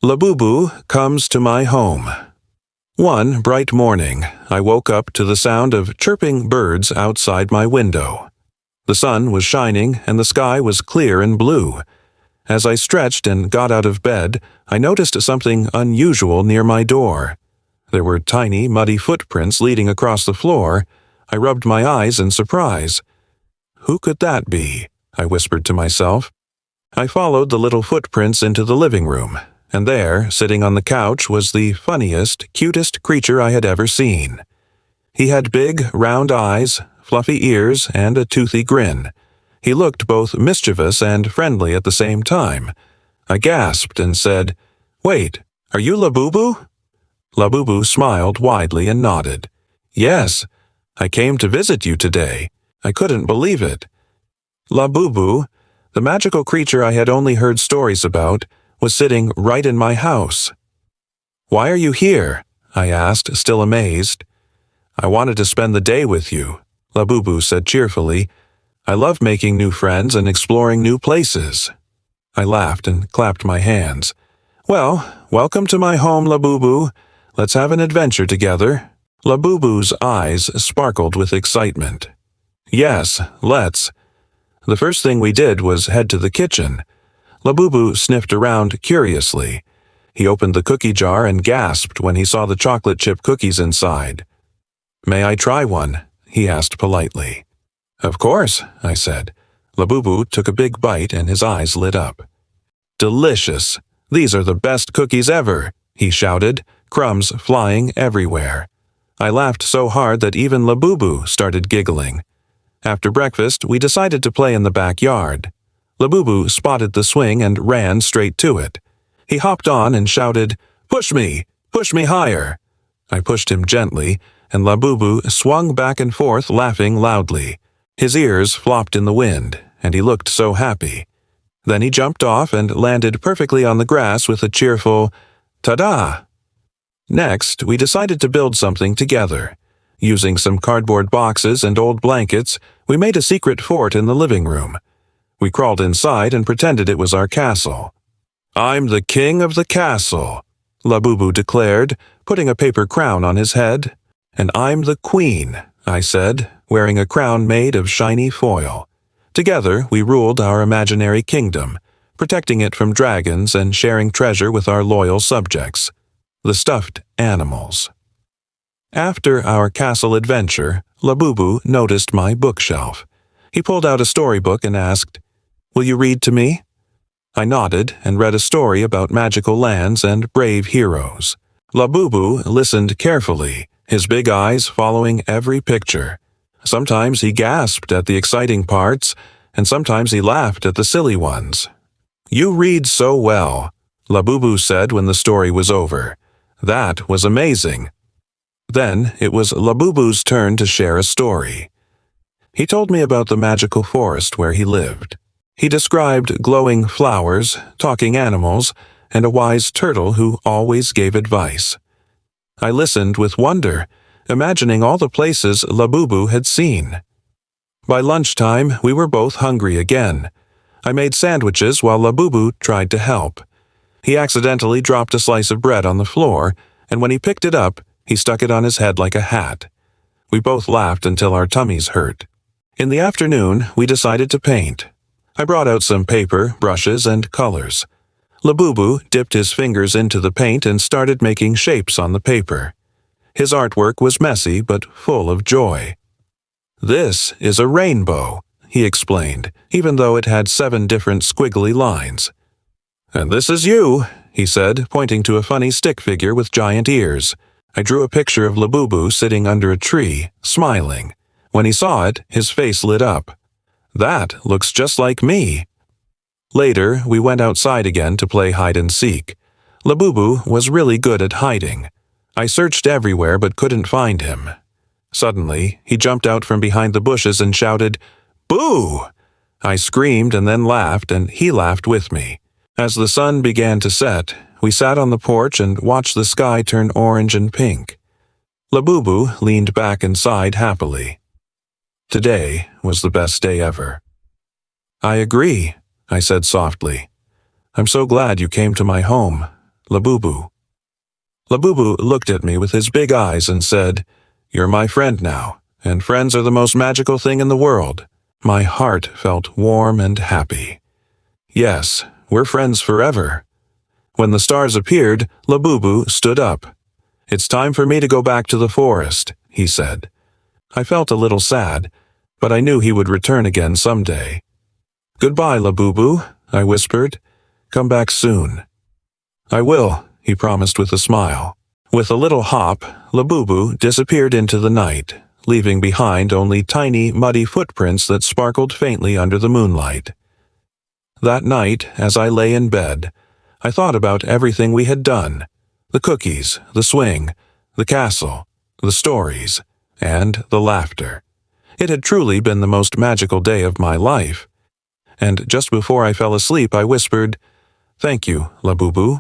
Labubu Comes to my home. One bright morning, I woke up to the sound of chirping birds outside my window. The sun was shining and the sky was clear and blue. As I stretched and got out of bed, I noticed something unusual near my door. There were tiny, muddy footprints leading across the floor. I rubbed my eyes in surprise. "Who could that be?" I whispered to myself. I followed the little footprints into the living room, and there, sitting on the couch, was the funniest, cutest creature I had ever seen. He had big, round eyes, fluffy ears, and a toothy grin. He looked both mischievous and friendly at the same time. I gasped and said, "Wait, are you Labubu?" Labubu smiled widely and nodded. "Yes, I came to visit you today." I couldn't believe it. Labubu, the magical creature I had only heard stories about, was sitting right in my house. "Why are you here?" I asked, still amazed. "I wanted to spend the day with you," Labubu said cheerfully. "I love making new friends and exploring new places." I laughed and clapped my hands. "Well, welcome to my home, Labubu. Let's have an adventure together." Labubu's eyes sparkled with excitement. "Yes, let's." The first thing we did was head to the kitchen. Labubu sniffed around curiously. He opened the cookie jar and gasped when he saw the chocolate chip cookies inside. "May I try one?" he asked politely. "Of course," I said. Labubu took a big bite and his eyes lit up. "Delicious! These are the best cookies ever!" he shouted, crumbs flying everywhere. I laughed so hard that even Labubu started giggling. After breakfast, we decided to play in the backyard. Labubu spotted the swing and ran straight to it. He hopped on and shouted, Push me higher." I pushed him gently, and Labubu swung back and forth laughing loudly. His ears flopped in the wind, and he looked so happy. Then he jumped off and landed perfectly on the grass with a cheerful, "Ta-da!" Next, we decided to build something together. Using some cardboard boxes and old blankets, we made a secret fort in the living room. We crawled inside and pretended it was our castle. "I'm the king of the castle," Labubu declared, putting a paper crown on his head. "And I'm the queen," I said, wearing a crown made of shiny foil. Together, we ruled our imaginary kingdom, protecting it from dragons and sharing treasure with our loyal subjects, the stuffed animals. After our castle adventure, Labubu noticed my bookshelf. He pulled out a storybook and asked, "Will you read to me?" I nodded and read a story about magical lands and brave heroes. Labubu listened carefully, his big eyes following every picture. Sometimes he gasped at the exciting parts, and sometimes he laughed at the silly ones. "You read so well," Labubu said when the story was over. "That was amazing." Then it was Labubu's turn to share a story. He told me about the magical forest where he lived. He described glowing flowers, talking animals, and a wise turtle who always gave advice. I listened with wonder, imagining all the places Labubu had seen. By lunchtime, we were both hungry again. I made sandwiches while Labubu tried to help. He accidentally dropped a slice of bread on the floor, and when he picked it up, he stuck it on his head like a hat. We both laughed until our tummies hurt. In the afternoon, we decided to paint. I brought out some paper, brushes, and colors. Labubu dipped his fingers into the paint and started making shapes on the paper. His artwork was messy but full of joy. "This is a rainbow," he explained, even though it had 7 different squiggly lines. "And this is you," he said, pointing to a funny stick figure with giant ears. I drew a picture of Labubu sitting under a tree, smiling. When he saw it, his face lit up. "That looks just like me." Later, we went outside again to play hide-and-seek. Labubu was really good at hiding. I searched everywhere but couldn't find him. Suddenly, he jumped out from behind the bushes and shouted, "Boo!" I screamed and then laughed, and he laughed with me. As the sun began to set, we sat on the porch and watched the sky turn orange and pink. Labubu leaned back inside happily. Today was the best day ever. "I agree," I said softly. "I'm so glad you came to my home." Labubu. Labubu looked at me with his big eyes and said, "You're my friend now, and friends are the most magical thing in the world." My heart felt warm and happy. Yes, we're friends forever. When the stars appeared, Labubu stood up. "It's time for me to go back to the forest," he said. I felt a little sad, but I knew he would return again someday. "Goodbye, Labubu," I whispered. "Come back soon." "I will," he promised with a smile. With a little hop, Labubu disappeared into the night, leaving behind only tiny, muddy footprints that sparkled faintly under the moonlight. That night, as I lay in bed, I thought about everything we had done: the cookies, the swing, the castle, the stories, and the laughter. It had truly been the most magical day of my life. And just before I fell asleep, I whispered, "Thank you, Labubu."